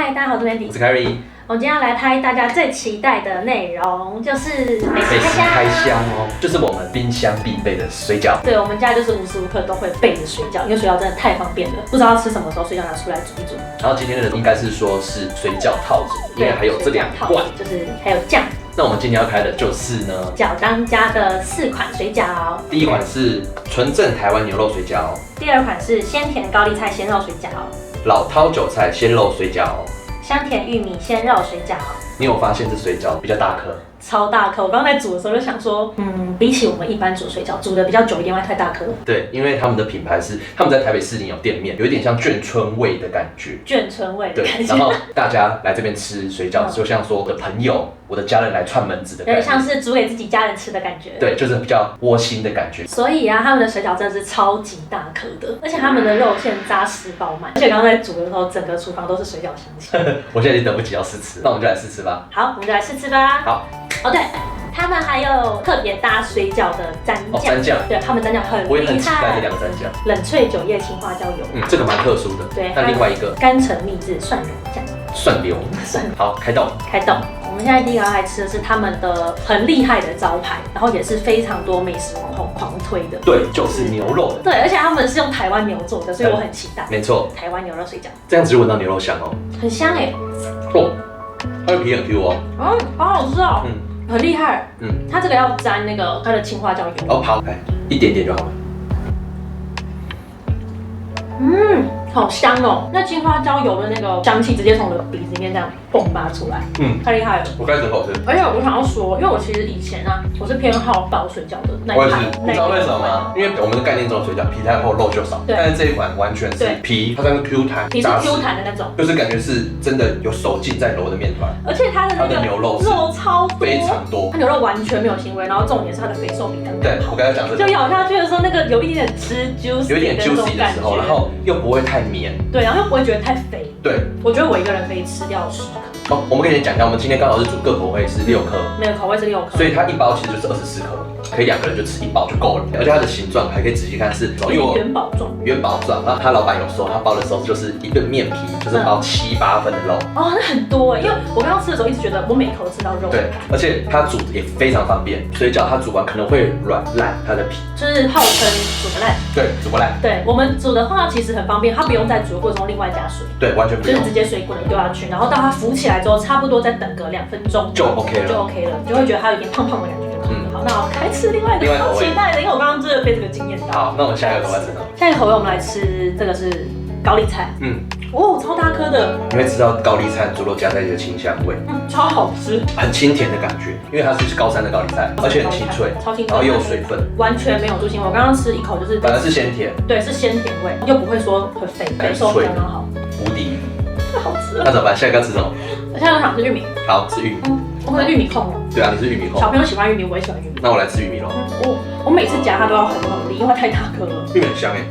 嗨，大家好，我是 Mandy， 我是 Carrie。我们今天要来拍大家最期待的内容，就是美食开箱哦，就是我们冰箱必备的水饺。对，我们家就是无时无刻都会备着水饺，因为水饺真的太方便了，不知道吃什么时候水饺拿出来煮一煮。然后今天的应该是说是水饺套组，因为还有这2罐，就是还有酱。那我们今天要开的就是呢，饺当家的4款水饺。第一款是纯正台湾牛肉水饺，第2款是鲜甜高丽菜鲜肉水饺，老饕韭菜鲜肉水饺，香甜玉米鲜肉水饺。你有发现这水饺比较大颗？超大颗！我刚刚在煮的时候就想说，比起我们一般煮水饺，煮的比较久一点，会太大颗了。对，因为他们的品牌是他们在台北市里有店面，有一点像眷村味的感觉。眷村味的感觉。然后大家来这边吃水饺，就像说我的朋友、我的家人来串门子的感觉，有点像是煮给自己家人吃的感觉。对，就是比较窝心的感觉。所以啊，他们的水饺真的是超级大颗的，而且他们的肉馅扎实饱满，而且刚刚在煮的时候，整个厨房都是水饺香气。我现在已经等不及要试吃，那我们就来试吃吧。好，我们就来试吃吧。好。哦，对。他们还有特别搭水饺的蘸酱，蘸酱，对，他们蘸酱很厉害，我也很期待这2个蘸酱。冷萃9叶青花椒油，这个蛮特殊的。对，那另外一个甘橙蜜制蒜蓉酱，蒜蓉，好，开动。我们现在第一个要来吃的是他们的很厉害的招牌，然后也是非常多美食网红狂推的。对，就是牛肉的。对，而且他们是用台湾牛做的，所以我很期待。没错，台湾牛肉水饺，这样子就闻到牛肉香哦，很香哎。哦，它的皮很 Q 哦。好好吃哦。很厉害，它这个要沾那个它的青花椒油。哦，好，来一点点就好了。好香哦！那青花椒油的那个香气直接从我的鼻子里面这样迸发出来，太厉害了！我开始好吃。而且我想要说，因为我其实以前啊，我是偏好包水饺的那一派。我也是，你知道为什么吗？因为我们的概念中的水饺皮太厚，肉就少。但是这一款完全是皮，它算是 Q 弹，皮是 Q 弹的那种，就是感觉是真的有手劲在揉的面团。而且它的那个牛肉超多，非常多，它牛肉完全没有腥味，然后重点是它的肥瘦比刚刚好。对，我刚才讲这个，就咬下去的时候，那个有一点汁 juicy， 有一点 juicy 的时候，然后又不会太绵，对，然后又不会觉得太肥。对，我觉得我一个人可以吃掉10颗。哦，我们跟你讲一下，我们今天刚好是煮各口味是6颗，每个口味是6颗，所以它1包其实就是24颗，可以2个人就吃1包就够了。而且它的形状还可以仔细看是，因为元宝状。元宝状，然后他老板有说，他包的时候就是一个面皮，就是包7、8分的肉。哦，那很多哎，因为我刚刚吃的时候一直觉得我每口都吃到肉。对，而且它煮也非常方便，水饺它煮完可能会软烂它的皮，就是号称煮不烂。对，煮不烂。对，我们煮的话其实很方便，它不用在煮的过程中另外加水。对，完全不用，就是直接水滚了丢下去，然后到它浮起来之后，差不多再等个2分钟就 OK 了，就会觉得它有点胖胖的感觉就可以了。好，那我开吃另外一个超期待的，因为我刚刚真的被这个惊艳到。好，那我们下一个口味是什么？下一个口味我们来吃这个是高丽菜，超大颗的。你会吃到高丽菜猪肉加在一起的清香味，超好吃，很清甜的感觉，因为它是高山的高丽菜，而且很清脆，超清脆，然后又有水分，完全没有猪腥味。我刚刚吃1口就是反而是鲜甜，对，是鲜甜味，又不会说很肥瘦刚刚好，无敌，太好吃了。那怎么办？下一个要吃什么？我现在想吃玉米。好，吃玉米。我是玉米控。对啊，你是玉米控。小朋友喜欢玉米，我也喜欢玉米。那我来吃玉米咯。我每次夹它都要很努力，因为它太大颗了。玉米很香哎。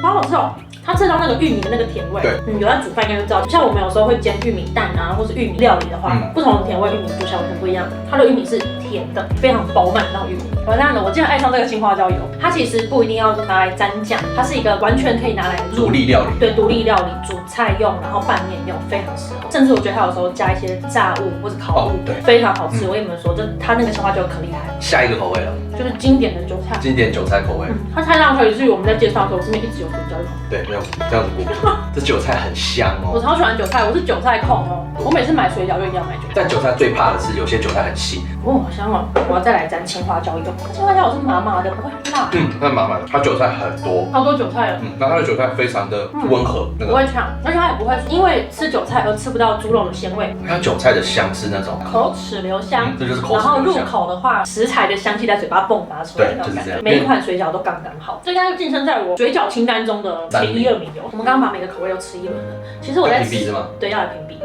好好吃哦。它吃到那个玉米的那个甜味，对，有在煮饭应该就知道。像我们有时候会煎玉米蛋啊，或是玉米料理的话，不同的甜味玉米煮起来完全不一样。它的玉米是甜的，非常饱满的那种玉米。完蛋了，我竟然爱上这个青花椒油。它其实不一定要拿来沾酱，它是一个完全可以拿来独立料理。对，独立料理煮菜用，然后拌面用，非常适合。甚至我觉得它有时候加一些炸物或者烤物，对，非常好吃。我跟你们说，它那个青花椒可厉害。下一个口味了，就是经典的韭菜。经典韭菜口味。它菜上可以是我们在介绍的时候，这边一直有胡椒。对，没有这样子过。这韭菜很香哦，我超喜欢韭菜，我是韭菜控哦。我每次买水饺就一定要买韭菜。但韭菜最怕的是有些韭菜很细。好香哦！我要再来沾青花椒油。青花椒油是麻麻的，不会很辣。它麻麻的，它韭菜很多，好多韭菜了。然后它的韭菜非常的温和，不会呛，而且它也不会因为吃韭菜而吃不到猪肉的鲜味。它韭菜的香是那种口齿留香，这就是口齿留香。然后入口的话，食材的香气在嘴巴迸发出来那种感觉。每一款水饺都刚刚好，这应该是晋升在我水饺清单中的前1、2名有。我们刚刚把每个口味都吃一轮了。其实我在评比是吗？对，要来评比。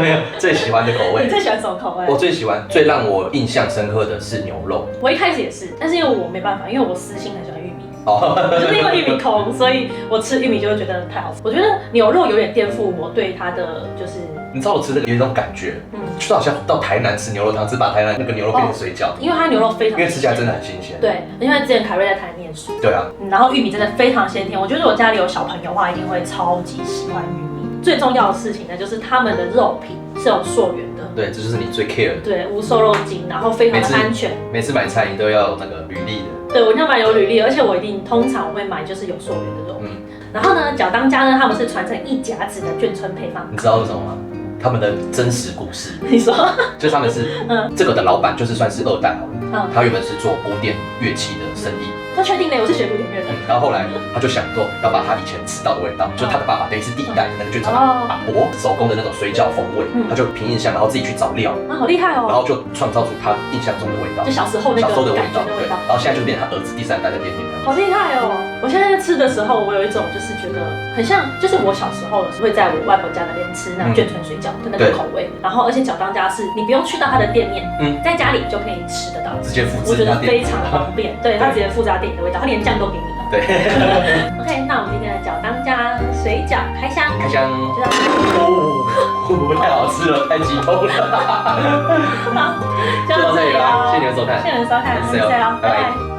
没有最喜欢的口味。你最喜欢什么口味？我最喜欢、最让我印象深刻的是牛肉。我一开始也是，但是因为我没办法，因为我私心很喜欢玉米。就是因为玉米控，所以我吃玉米就会觉得太好吃。我觉得牛肉有点颠覆我对它的就是。你知道我吃的有一种感觉，就是好像到台南吃牛肉汤，只把台南那个牛肉变成水饺，因为它牛肉非常，因为吃起来真的很新鲜。对，因为之前凯瑞在台南念书。对啊。然后玉米真的非常鲜甜，我觉得我家里有小朋友的话，一定会超级喜欢玉米。最重要的事情呢，就是他们的肉品是有溯源的。对，这就是你最 care 的。对，无瘦肉精，然后非常的安全。每次买菜你都要那个履历的。对，我一定要买有履历，而且我通常我会买就是有溯源的肉品。然后呢，角当家呢，他们是传承一甲子的眷村配方。你知道是什么吗？他们的真实故事。你说？就是他们是这个的老板，就是算是2代好了。他原本是做古典乐器的生意。那确定呢？我是学古典乐的。然后后来他就想做，要把他以前吃到的味道，就是他的爸爸等于是第1代那个眷村阿伯手工的那种水饺风味，他就凭印象，然后自己去找料，好厉害哦。然后就创造出他印象中的味道，就小时候那个味道。对，然后现在就变成他儿子第3代在店里面。好厉害哦！我现在在吃的时候，我有一种就是觉得很像，就是我小时候会在我外婆家那边吃那种眷村水饺的那个口味。然后而且角当家是你不用去到他的店面，在家里就可以吃得到，直接复制。我觉得非常方便。对，他直接复制他店里的味道，他连酱都给你了。对。OK， 那我们今天的角当家水饺开箱，就这样。会不会太好吃了？太激动了。好，就到这里了，谢谢你们收看，谢谢你们收看，拜拜。